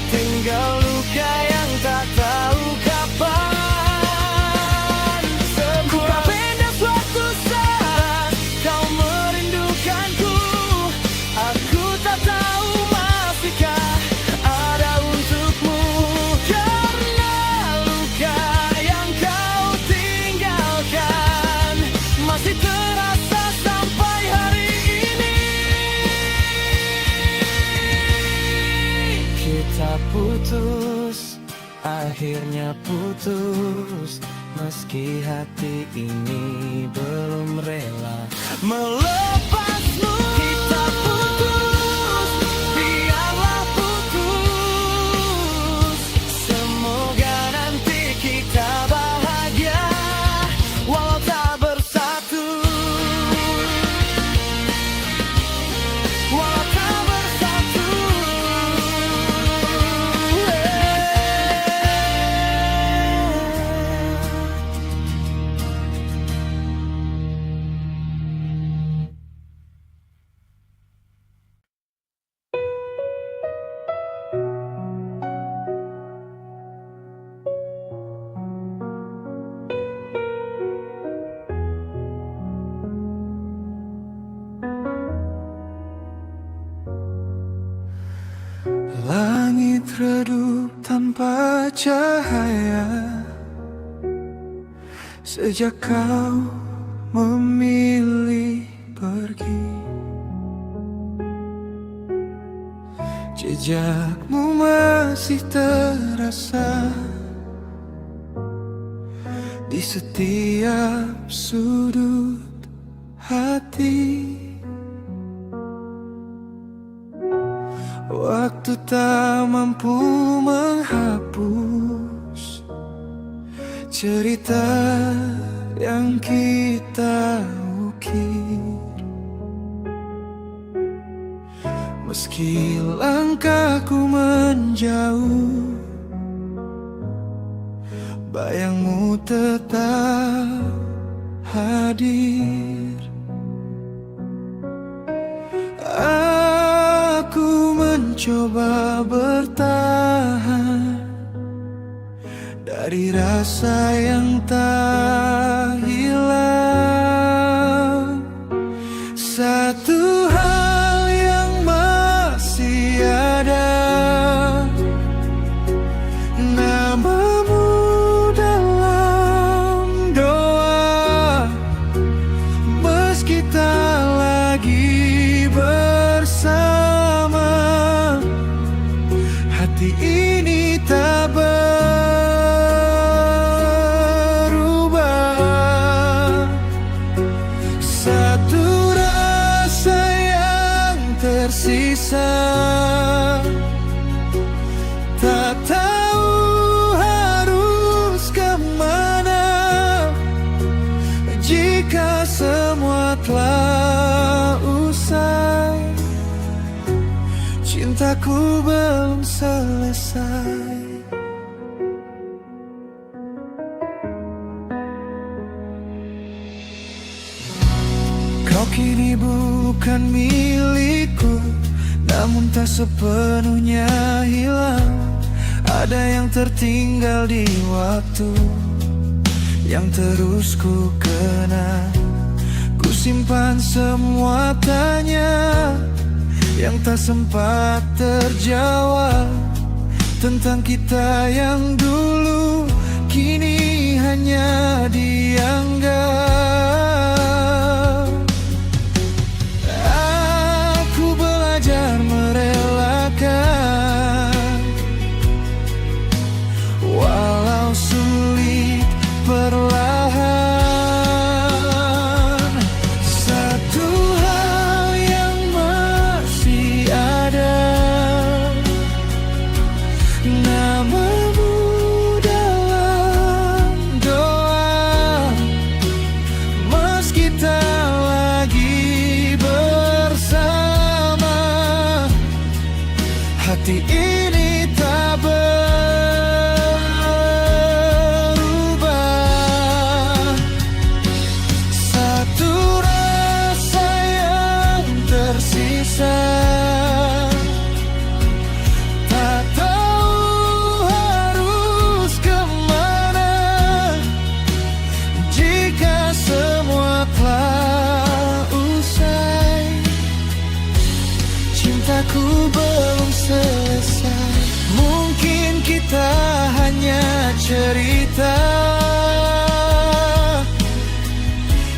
tinggal luka yang tak tahu kapan. Putus, akhirnya putus, meski hati ini belum rela melepasmu. Kita putus, biarlah putus, semoga nanti kita bahagia walau tak bersatu. Walau tak bersatu. Langit redup tanpa cahaya sejak kau memilih pergi. Jejakmu masih terasa di setiap sudut hati. Waktu tak mampu menghapus cerita yang kita ukir. Meski langkahku menjauh, bayangmu tetap hadir. Aku mencoba bertahan dari rasa yang tak hilang. Satu hal yang masih ada, namamu dalam doa. Meski tak lagi bersama, hati ini tak berubah. tersisa. Tak tahu harus kemana jika semua telah usai. Cintaku belum selesai. Kau kini bukan milikku, namun tak sepenuhnya hilang. Ada yang tertinggal di waktu yang terus ku kenang. Ku simpan semua tanya yang tak sempat terjawab tentang kita yang dulu kini hanya dianggap. Aku belajar merelakan walau sulit perlahan. Satu hal yang masih ada, namamu dalam doa. Meski tak lagi bersama, hati ini tak berubah. Satu rasa yang tersisa, tak tahu harus kemana jika semua telah usai. Cintaku belum selesai. Mungkin kita hanya cerita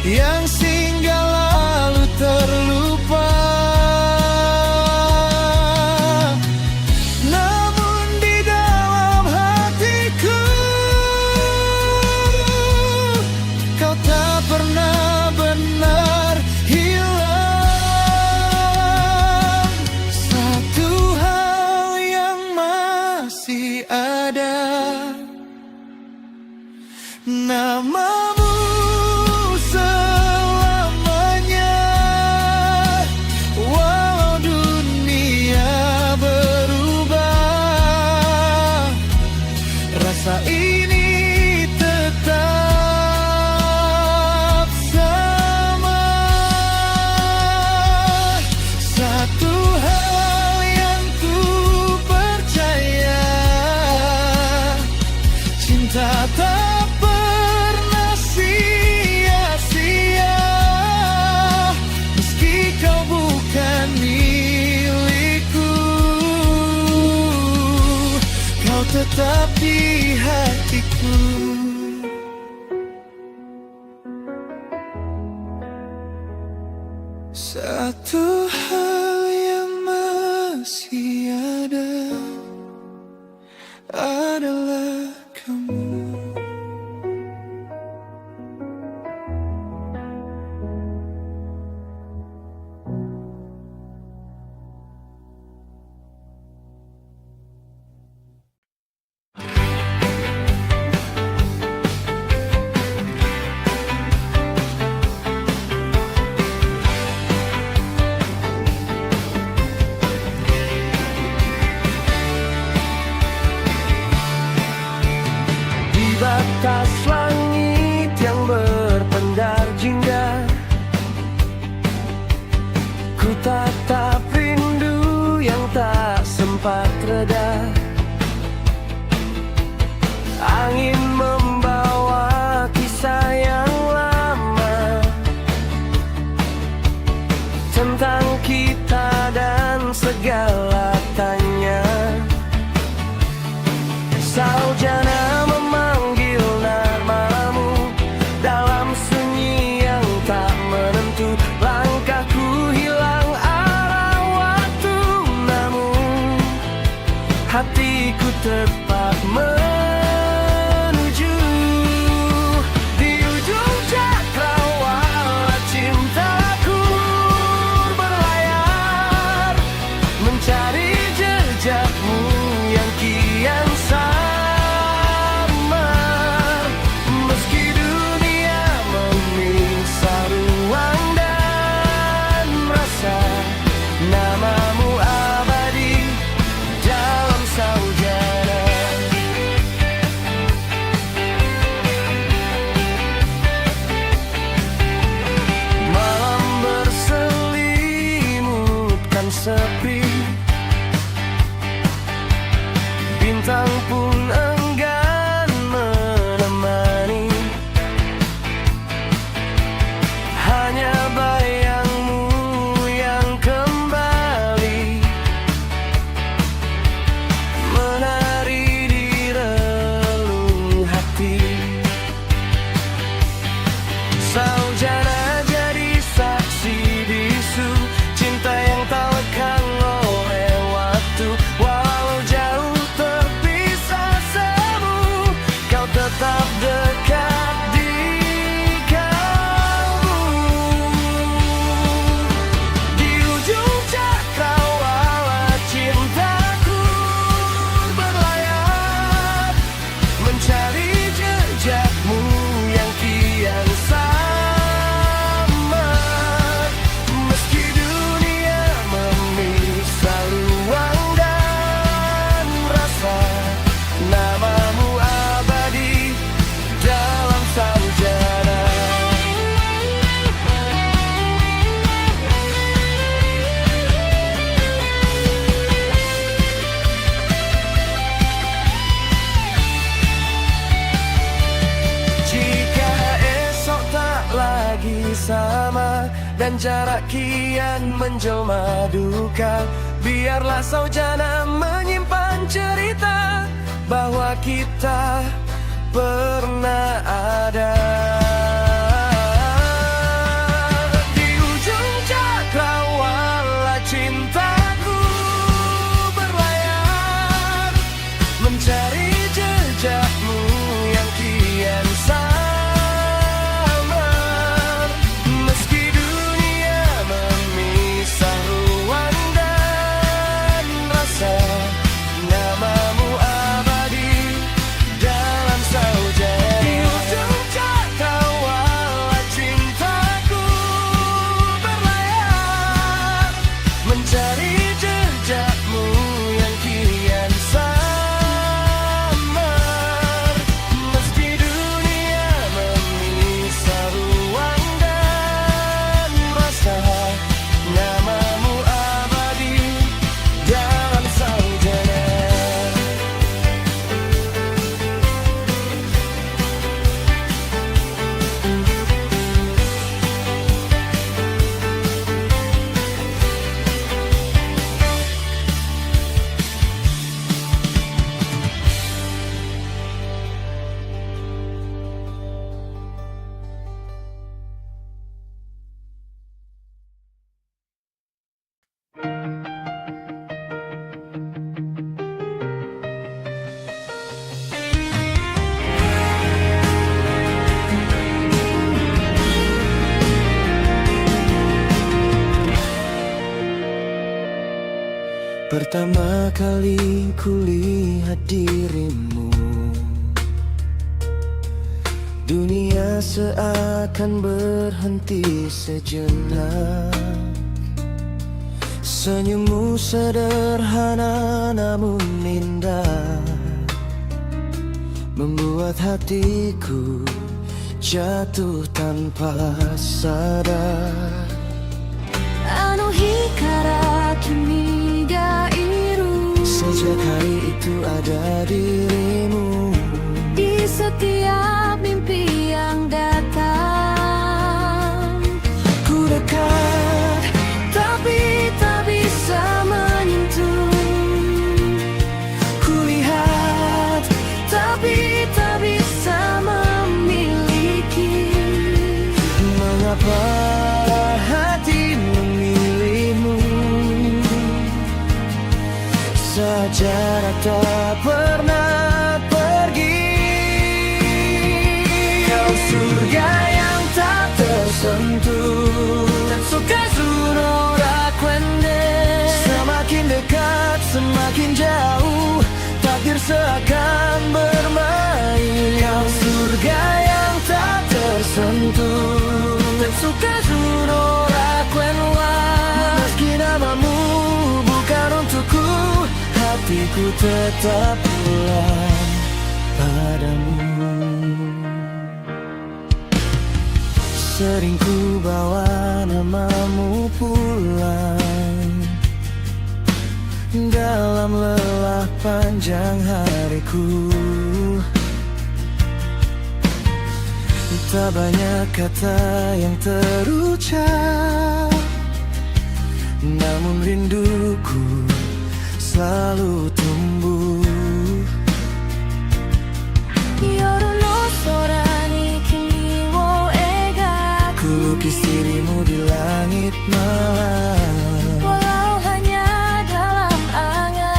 yang singgah lalu terlupa. Namun di dalam hatiku, kau tak pernah benar hilang. Satu hal yang masih ada, namamu selamanya. Walau dunia berubah, rasa ini tetap sama. Satu hal yang ku percaya, cinta tak pernah sia-sia. Meski kau bukan milikku, kau tetap di hatiku. Satu hal yang masih ada adalah kamu. malam sepi, bintang pun enggan menemani. Hanya bayangmu yang kembali menari di relung hati. Saujana jadi saksi bisu cinta yang tak lekang oleh waktu. Walau jauh terpisah semu, kau tetap dekat di kalbu. Di ujung cakrawala cintaku berlayar, mencari jejakmu yang kian samar. Meski dunia memisah ruang dan rasa, namamu abadi dalam saujana. Jika esok tak lagi sama dan jarak kian menjelma duka, biarlah saujana menyimpan cerita bahwa kita pernah ada. Di ujung cakrawala cintaku berlayar, mencari jejakmu yang kian samar. Meski dunia memisah ruang dan rasa, namamu abadi dalam saujana. Di ujung cakrawala cintaku berlayar, mencari jejakmu yang kian samar. Meski dunia memisah ruang dan rasa, namamu abadi dalam saujana. Pertama kali kulihat dirimu, dunia seakan berhenti sejenak. Senyummu sederhana namun indah, membuat hatiku jatuh tanpa sadar. あの日から君がいる Sejak hari itu ada dirimu di setiap mimpi yang datang. Ku dekat tapi tak bisa menyentuh, kulihat tapi tak bisa memiliki. Mengapa hati memilihmu? Sejarah tak pernah pergi. Kau surga yang tak tersentuh, Tetsuka Tsunora Kwende. Semakin dekat, semakin jauh, takdir seakan bermain. Kau surga yang tak tersentuh, Tetsuka Tsunora Kwenwa. Meski namamu bukan untukku, hatiku tetap pulang padamu. Sering ku bawa namamu pulang, dalam lelah panjang hariku. Tak banyak kata yang terucap, namun rinduku selalu tumbuh. Yoru no sora ni kimi wo ega, Ku lukis dirimu di langit malam, walau hanya dalam angan.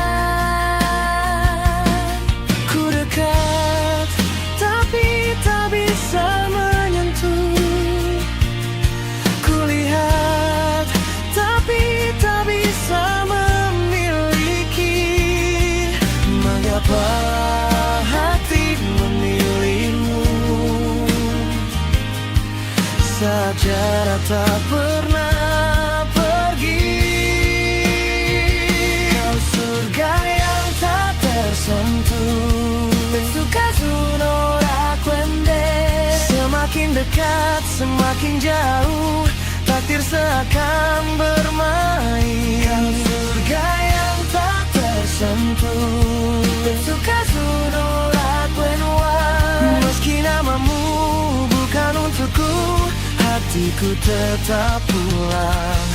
ku dekat tapi tak bisa menyentuh, ku lihat tapi tak bisa memiliki. Mengapa hati memilihmu saat jarak tak pernah pergi? Kau surga yang tak tersentuh, Tetsukazu no rakwende, semakin dekat semakin jauh, takdir seakan bermain. Kau surga yang tak tersentuh, Tetsukazu no rakwenwa, meski namamu bukan untukku, hatiku tetap pulang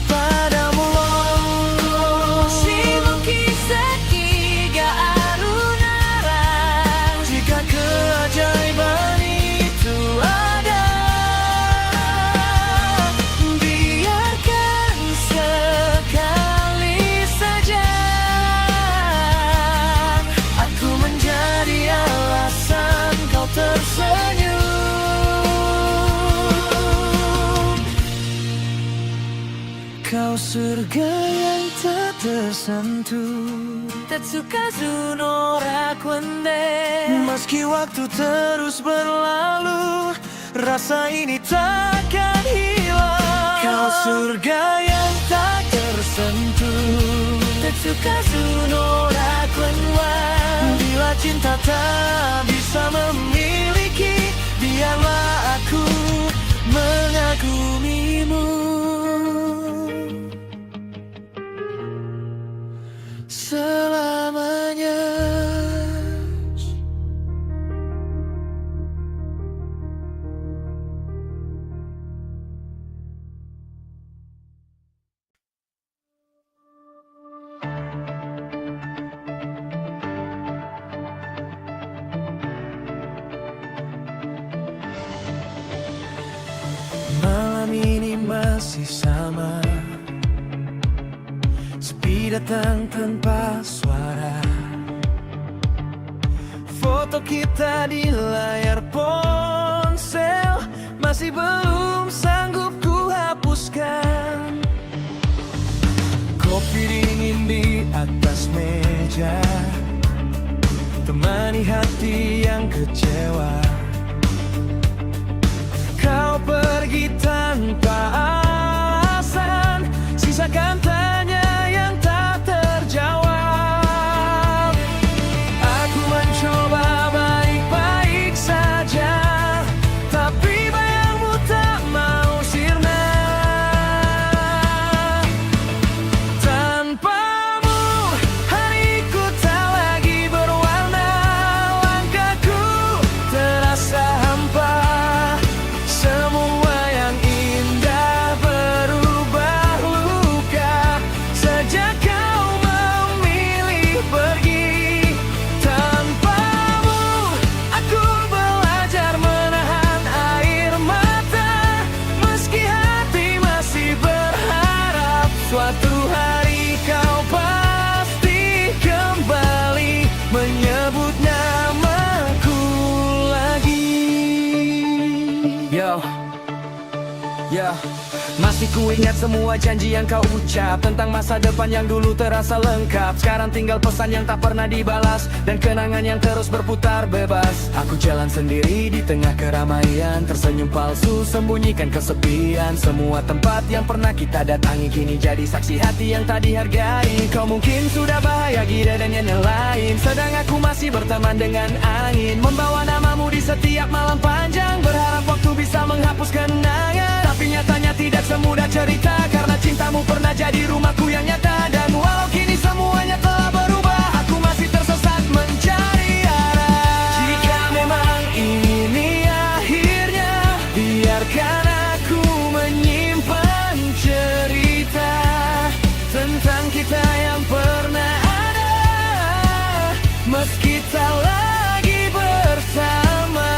padamu. Shibuki seki ga aru nara, Jika keajaiban itu ada, biarkan sekali saja aku menjadi alasan kau tersenyum. Kau surga yang tak tersentuh, Tetsukazu no rakwende, meski waktu terus berlalu, rasa ini takkan hilang. Kau surga yang tak tersentuh, Tetsukazu no rakwenwa, bila cinta tak bisa memiliki, biarlah aku mengagumimu selamanya. Malam ini masih sama, sepi datang tanpa suara. Foto kita di layar ponsel masih belum sanggup ku hapuskan. Kopi dingin di atas meja temani hati yang kecewa. Kau pergi tanpa alasan, sisakan tanya yang tak terjawab. Aku mencoba baik-baik saja, tapi bayangmu tak mau sirna. Tanpamu hariku tak lagi berwarna, langkahku terasa hampa. Semua yang indah berubah luka sejak kau memilih pergi. Tanpamu aku belajar menahan air mata, meski hati masih berharap suatu hari kau pasti kembali menyebut namaku lagi. Yo, masih ku ingat semua janji yang kau ucap tentang masa depan yang dulu terasa lengkap. Sekarang tinggal pesan yang tak pernah dibalas dan kenangan yang terus berputar bebas. Aku jalan sendiri di tengah keramaian, tersenyum palsu sembunyikan kesepian. Semua tempat yang pernah kita datangi kini jadi saksi hati yang tak dihargai. Kau mungkin sudah bahagia dan yang lain, sedang aku masih berteman dengan angin, membawa namamu di setiap malam panjang, berharap waktu bisa menghapus kenangan. Tapi nyatanya tidak semudah cerita, karena cintamu pernah jadi rumahku yang nyata. Dan walau kini semuanya telah tentang kita yang pernah ada, meski tak lagi bersama.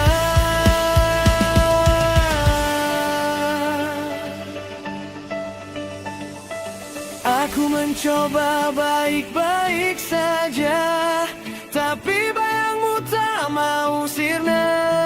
Aku mencoba baik-baik saja, tapi bayangmu tak mau sirna.